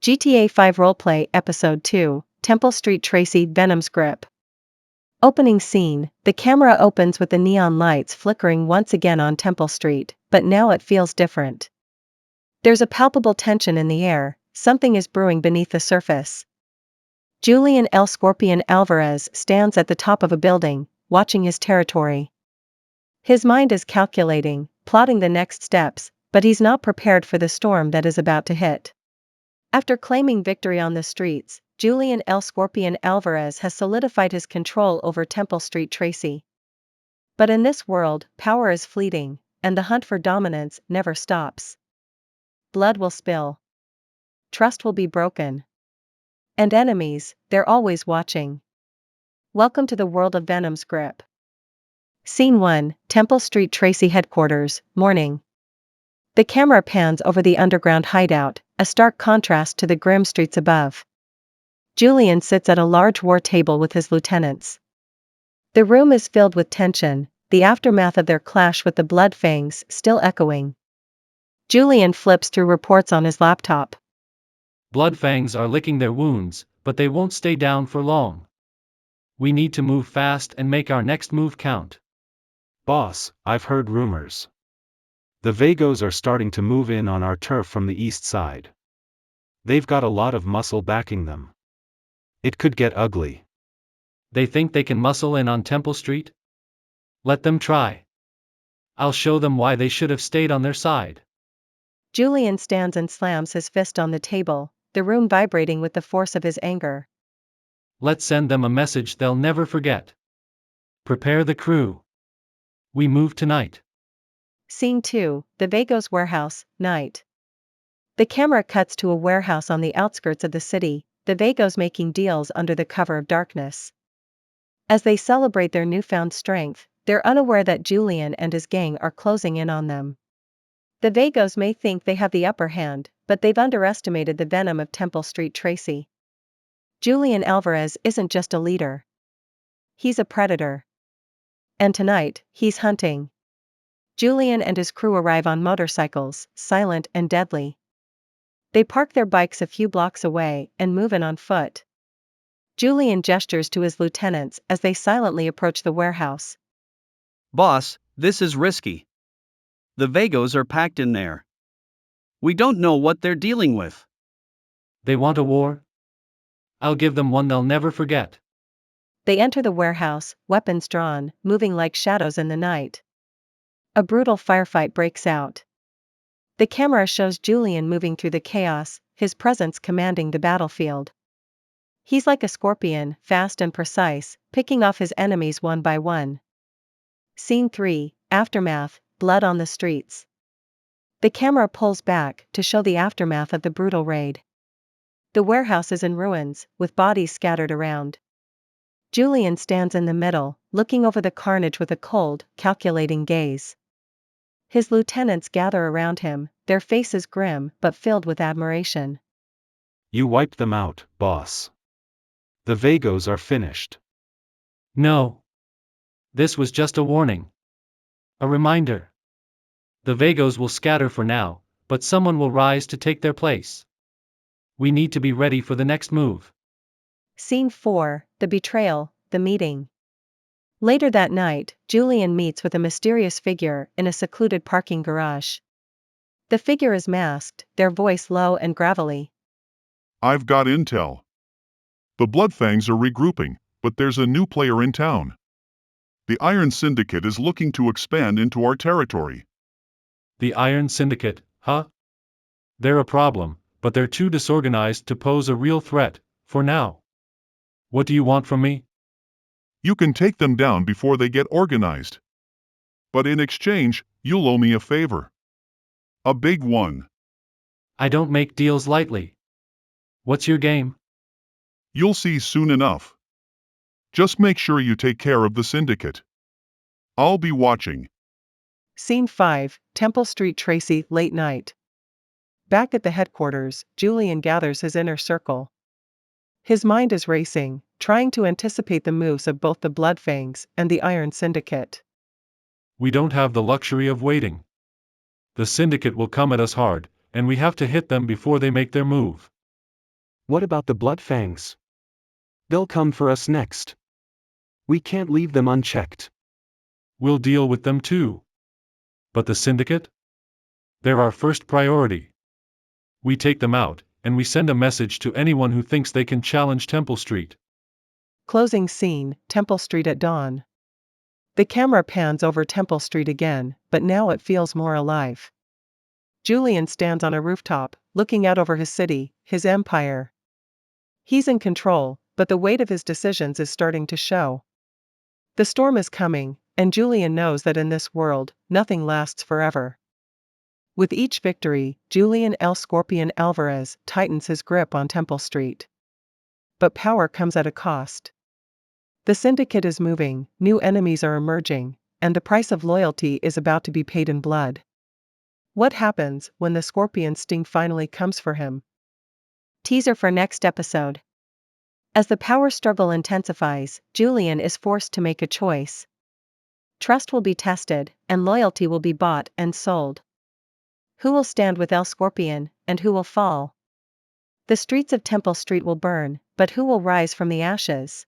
GTA 5 Roleplay Episode 2, Temple Street Trece Venom's Grip. Opening scene, the camera opens with the neon lights flickering once again on Temple Street, but now it feels different. There's a palpable tension in the air, something is brewing beneath the surface. Julian L. Scorpion Alvarez stands at the top of a building, watching his territory. His mind is calculating, plotting the next steps, but he's not prepared for the storm that is about to hit. After claiming victory on the streets, Julian L. Scorpion Alvarez has solidified his control over Temple Street Trece. But in this world, power is fleeting, and the hunt for dominance never stops. Blood will spill. Trust will be broken. And enemies, they're always watching. Welcome to the world of Venom's grip. Scene 1, Temple Street Trece Headquarters, morning. The camera pans over the underground hideout, a stark contrast to the grim streets above. Julian sits at a large war table with his lieutenants. The room is filled with tension, the aftermath of their clash with the Bloodfangs still echoing. Julian flips through reports on his laptop. Bloodfangs are licking their wounds, but they won't stay down for long. We need to move fast and make our next move count. Boss, I've heard rumors. The Vagos are starting to move in on our turf from the east side. They've got a lot of muscle backing them. It could get ugly. They think they can muscle in on Temple Street? Let them try. I'll show them why they should have stayed on their side. Julian stands and slams his fist on the table, the room vibrating with the force of his anger. Let's send them a message they'll never forget. Prepare the crew. We move tonight. Scene 2, the Vagos warehouse, night. The camera cuts to a warehouse on the outskirts of the city, the Vagos making deals under the cover of darkness. As they celebrate their newfound strength, they're unaware that Julian and his gang are closing in on them. The Vagos may think they have the upper hand, but they've underestimated the venom of Temple Street Trece. Julian Alvarez isn't just a leader. He's a predator. And tonight, he's hunting. Julian and his crew arrive on motorcycles, silent and deadly. They park their bikes a few blocks away and move in on foot. Julian gestures to his lieutenants as they silently approach the warehouse. Boss, this is risky. The Vagos are packed in there. We don't know what they're dealing with. They want a war? I'll give them one they'll never forget. They enter the warehouse, weapons drawn, moving like shadows in the night. A brutal firefight breaks out. The camera shows Julian moving through the chaos, his presence commanding the battlefield. He's like a scorpion, fast and precise, picking off his enemies one by one. Scene 3, Aftermath, blood on the streets. The camera pulls back to show the aftermath of the brutal raid. The warehouse is in ruins, with bodies scattered around. Julian stands in the middle, looking over the carnage with a cold, calculating gaze. His lieutenants gather around him, their faces grim but filled with admiration. You wiped them out, boss. The Vagos are finished. No. This was just a warning. A reminder. The Vagos will scatter for now, but someone will rise to take their place. We need to be ready for the next move. Scene 4, the betrayal, the meeting. Later that night, Julian meets with a mysterious figure in a secluded parking garage. The figure is masked, their voice low and gravelly. I've got intel. The Bloodfangs are regrouping, but there's a new player in town. The Iron Syndicate is looking to expand into our territory. The Iron Syndicate, huh? They're a problem, but they're too disorganized to pose a real threat, for now. What do you want from me? You can take them down before they get organized. But in exchange, you'll owe me a favor. A big one. I don't make deals lightly. What's your game? You'll see soon enough. Just make sure you take care of the syndicate. I'll be watching. Scene 5, Temple Street Trece, late night. Back at the headquarters, Julian gathers his inner circle. His mind is racing, trying to anticipate the moves of both the Bloodfangs and the Iron Syndicate. We don't have the luxury of waiting. The Syndicate will come at us hard, and we have to hit them before they make their move. What about the Bloodfangs? They'll come for us next. We can't leave them unchecked. We'll deal with them too. But the Syndicate? They're our first priority. We take them out, and we send a message to anyone who thinks they can challenge Temple Street. Closing scene, Temple Street at dawn. The camera pans over Temple Street again, but now it feels more alive. Julian stands on a rooftop, looking out over his city, his empire. He's in control, but the weight of his decisions is starting to show. The storm is coming, and Julian knows that in this world, nothing lasts forever. With each victory, Julian El Scorpion Alvarez tightens his grip on Temple Street. But power comes at a cost. The Syndicate is moving, new enemies are emerging, and the price of loyalty is about to be paid in blood. What happens when the Scorpion sting finally comes for him? Teaser for next episode. As the power struggle intensifies, Julian is forced to make a choice. Trust will be tested, and loyalty will be bought and sold. Who will stand with El Scorpion, and who will fall? The streets of Temple Street will burn, but who will rise from the ashes?